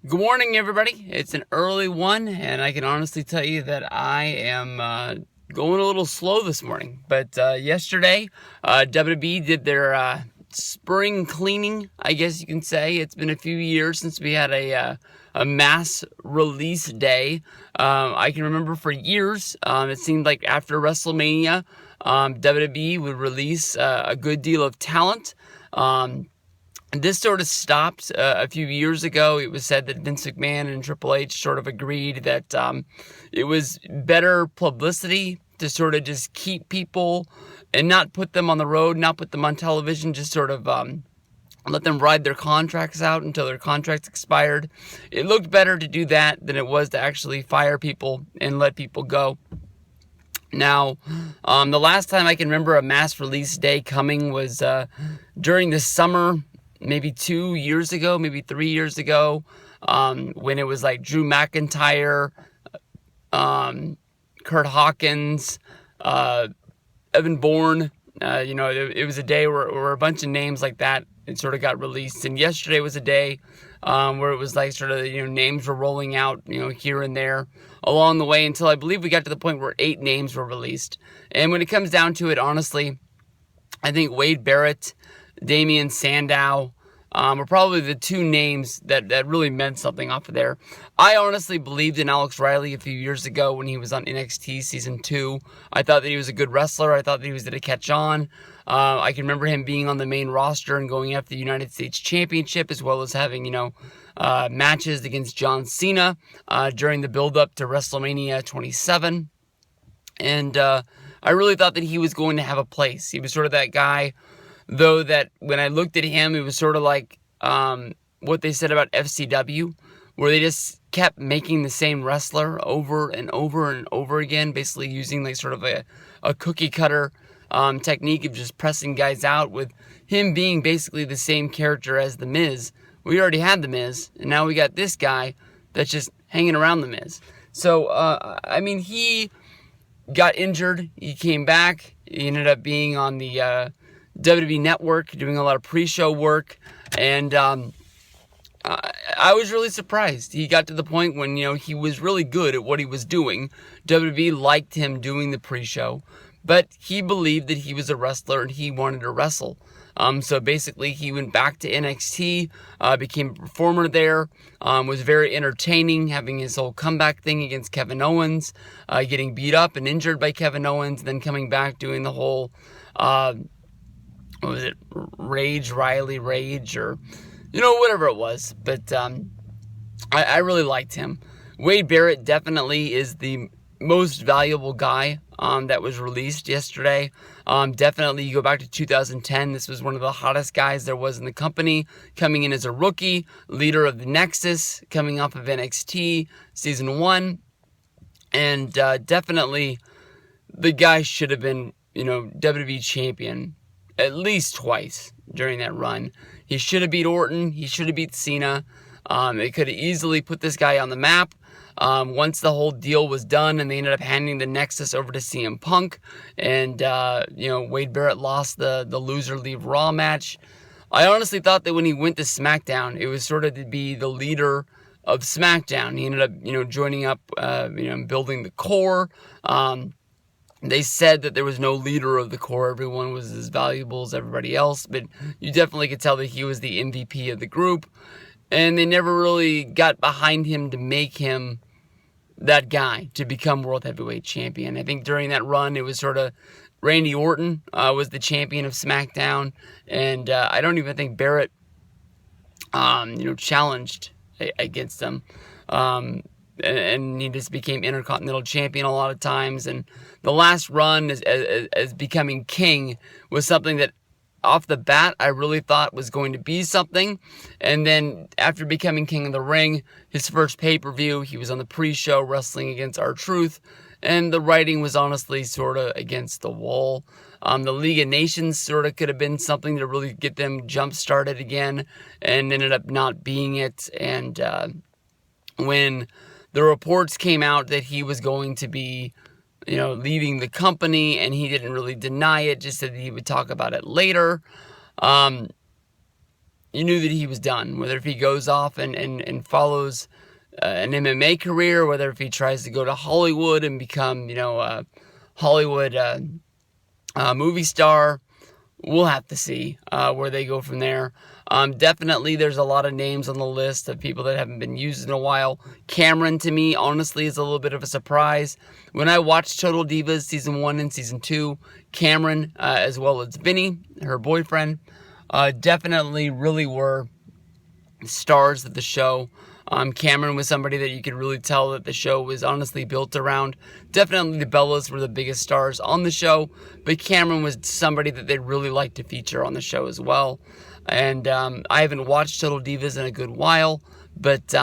Good morning, everybody. It's an early one, and I can honestly tell you that I am going a little slow this morning. But yesterday, WWE did their spring cleaning, I guess you can say. It's been a few years since we had a mass release day. I can remember for years, it seemed like after WrestleMania, WWE would release a good deal of talent. This sort of stopped a few years ago. It was said that Vince McMahon and Triple H sort of agreed that it was better publicity to sort of just keep people and not put them on the road, not put them on television, just sort of let them ride their contracts out until their contracts expired. It looked better to do that than it was to actually fire people and let people go. Now, the last time I can remember a mass release day coming was during the summer, maybe 2 years ago, maybe 3 years ago, when it was like Drew McIntyre, Kurt Hawkins, Evan Bourne. It was a day where a bunch of names like that it sort of got released. And yesterday was a day where it was like sort of, names were rolling out, here and there along the way until I believe we got to the point where 8 names were released. And when it comes down to it, honestly, I think Wade Barrett, Damian Sandow were probably the 2 names that really meant something off of there. I honestly believed in Alex Riley a few years ago when he was on NXT Season 2. I thought that he was a good wrestler. I thought that he was going to catch on. I can remember him being on the main roster and going after the United States Championship, as well as having, matches against John Cena during the build-up to WrestleMania 27. And I really thought that he was going to have a place. He was sort of that guy, though, that when I looked at him, it was sort of like what they said about FCW, where they just kept making the same wrestler over and over and over again, basically using like sort of a cookie cutter technique of just pressing guys out, with him being basically the same character as The Miz. We already had The Miz, and now we got this guy that's just hanging around The Miz. So, he got injured. He came back. He ended up being on the WWE Network, doing a lot of pre-show work, and I was really surprised. He got to the point when, he was really good at what he was doing. WWE liked him doing the pre-show, but he believed that he was a wrestler and he wanted to wrestle. So basically, he went back to NXT, became a performer there, was very entertaining, having his whole comeback thing against Kevin Owens, getting beat up and injured by Kevin Owens, then coming back doing the whole what was it, Riley Rage, or, whatever it was. But I really liked him. Wade Barrett definitely is the most valuable guy that was released yesterday. Definitely, you go back to 2010, this was one of the hottest guys there was in the company, coming in as a rookie, leader of the Nexus, coming off of NXT Season 1. And definitely, the guy should have been, WWE champion at least twice during that run. He should have beat Orton. He should have beat Cena. They could have easily put this guy on the map. Once the whole deal was done and they ended up handing the Nexus over to CM Punk, and, Wade Barrett lost the loser leave Raw match. I honestly thought that when he went to SmackDown, it was sort of to be the leader of SmackDown. He ended up, joining up, building the core. They said that there was no leader of the core. Everyone was as valuable as everybody else, but you definitely could tell that he was the MVP of the group. And they never really got behind him to make him that guy to become World Heavyweight Champion. I think during that run, it was sort of Randy Orton was the champion of SmackDown. And I don't even think Barrett, challenged against him. And he just became Intercontinental Champion a lot of times. And the last run as becoming king was something that, off the bat, I really thought was going to be something. And then after becoming King of the Ring, his first pay-per-view, he was on the pre-show wrestling against R-Truth. And the writing was honestly sort of against the wall. The League of Nations sort of could have been something to really get them jump-started again, and ended up not being it. And when the reports came out that he was going to be, leaving the company, and he didn't really deny it, just said that he would talk about it later. you knew that he was done. Whether if he goes off and follows an MMA career, whether if he tries to go to Hollywood and become, a Hollywood movie star, we'll have to see where they go from there. Definitely, there's a lot of names on the list of people that haven't been used in a while. Cameron, to me, honestly, is a little bit of a surprise. When I watched Total Divas Season 1 and Season 2, Cameron, as well as Vinny, her boyfriend, definitely really were stars of the show. Cameron was somebody that you could really tell that the show was honestly built around. Definitely the Bellas were the biggest stars on the show, but Cameron was somebody that they'd really like to feature on the show as well. And I haven't watched Total Divas in a good while, but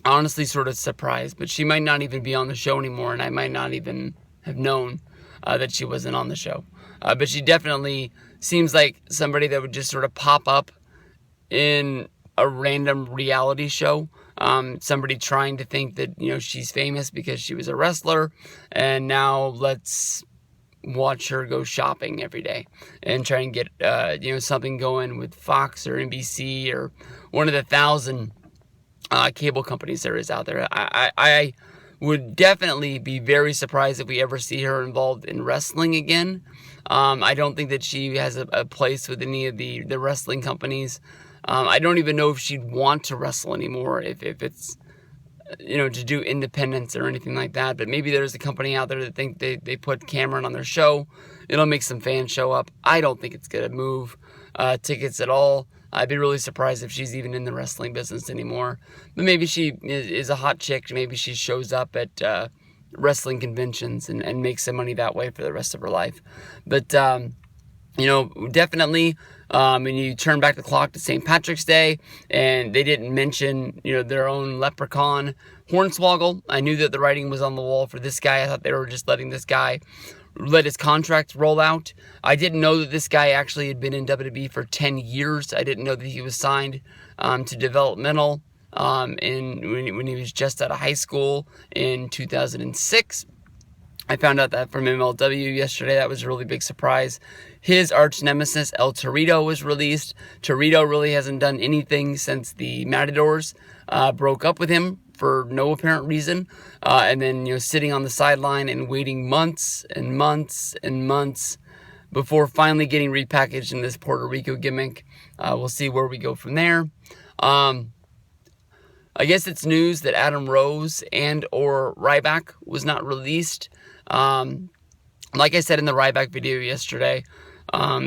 honestly sort of surprised. But she might not even be on the show anymore, and I might not even have known that she wasn't on the show. But she definitely seems like somebody that would just sort of pop up in a random reality show. Somebody trying to think that, she's famous because she was a wrestler, and now let's watch her go shopping every day and try and get, something going with Fox or NBC or one of the 1,000 cable companies there is out there. I would definitely be very surprised if we ever see her involved in wrestling again. I don't think that she has a place with any of the wrestling companies. I don't even know if she'd want to wrestle anymore, if it's, to do independence or anything like that. But maybe there's a company out there that think they put Cameron on their show. It'll make some fans show up. I don't think it's going to move tickets at all. I'd be really surprised if she's even in the wrestling business anymore. But maybe she is a hot chick. Maybe she shows up at wrestling conventions and makes some money that way for the rest of her life. But, definitely, and you turn back the clock to St. Patrick's Day, and they didn't mention, their own leprechaun, Hornswoggle. I knew that the writing was on the wall for this guy. I thought they were just letting this guy let his contract roll out. I didn't know that this guy actually had been in WWE for 10 years. I didn't know that he was signed to developmental when he was just out of high school in 2006. I found out that from MLW yesterday. That was a really big surprise. His arch nemesis, El Torito, was released. Torito really hasn't done anything since the Matadors broke up with him for no apparent reason. And then, sitting on the sideline and waiting months and months and months before finally getting repackaged in this Puerto Rico gimmick. We'll see where we go from there. I guess it's news that Adam Rose and or Ryback was not released. Like I said in the Ryback video yesterday,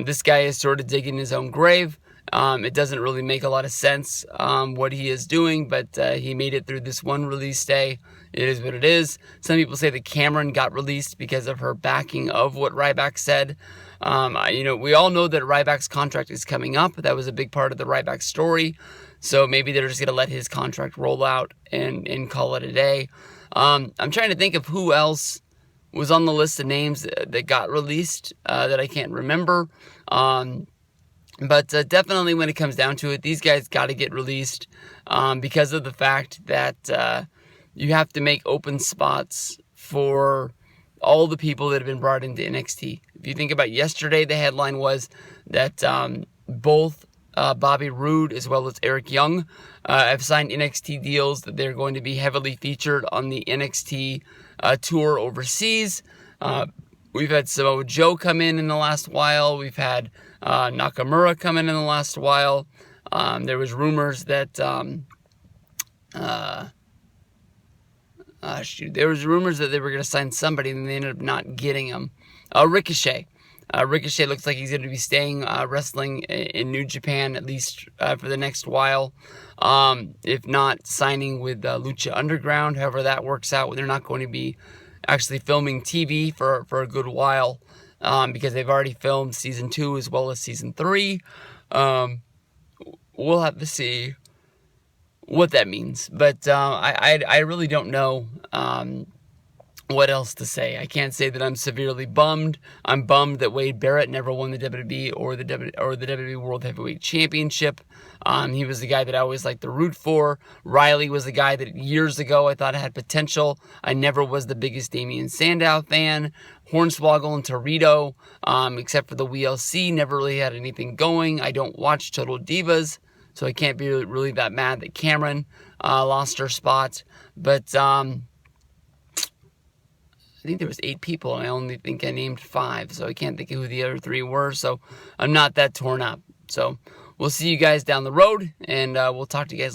this guy is sort of digging his own grave. It doesn't really make a lot of sense what he is doing, but he made it through this one release day. It is what it is. Some people say that Cameron got released because of her backing of what Ryback said. We all know that Ryback's contract is coming up. That was a big part of the Ryback story. So maybe they're just going to let his contract roll out and call it a day. I'm trying to think of who else was on the list of names that got released that I can't remember. But definitely when it comes down to it, these guys got to get released because of the fact that you have to make open spots for all the people that have been brought into NXT. If you think about yesterday, the headline was that both Bobby Roode as well as Eric Young have signed NXT deals that they're going to be heavily featured on the NXT tour overseas. We've had Samoa Joe come in the last while. We've had Nakamura come in the last while. There was rumors that there was rumors that they were going to sign somebody, and they ended up not getting him. Ricochet. Ricochet looks like he's going to be staying wrestling in New Japan, at least for the next while. If not signing with Lucha Underground, however that works out. They're not going to be actually filming TV for a good while because they've already filmed Season 2 as well as Season 3. We'll have to see what that means. But I really don't know what else to say? I can't say that I'm severely bummed. I'm bummed that Wade Barrett never won the WWE or the WWE World Heavyweight Championship. He was the guy that I always liked to root for. Riley was the guy that years ago I thought had potential. I never was the biggest Damian Sandow fan. Hornswoggle and Torito, except for the WLC, never really had anything going. I don't watch Total Divas, so I can't be really that mad that Cameron lost her spot. But I think there was 8 people, and I only think I named 5, so I can't think of who the other 3 were, so I'm not that torn up. So we'll see you guys down the road, and we'll talk to you guys later.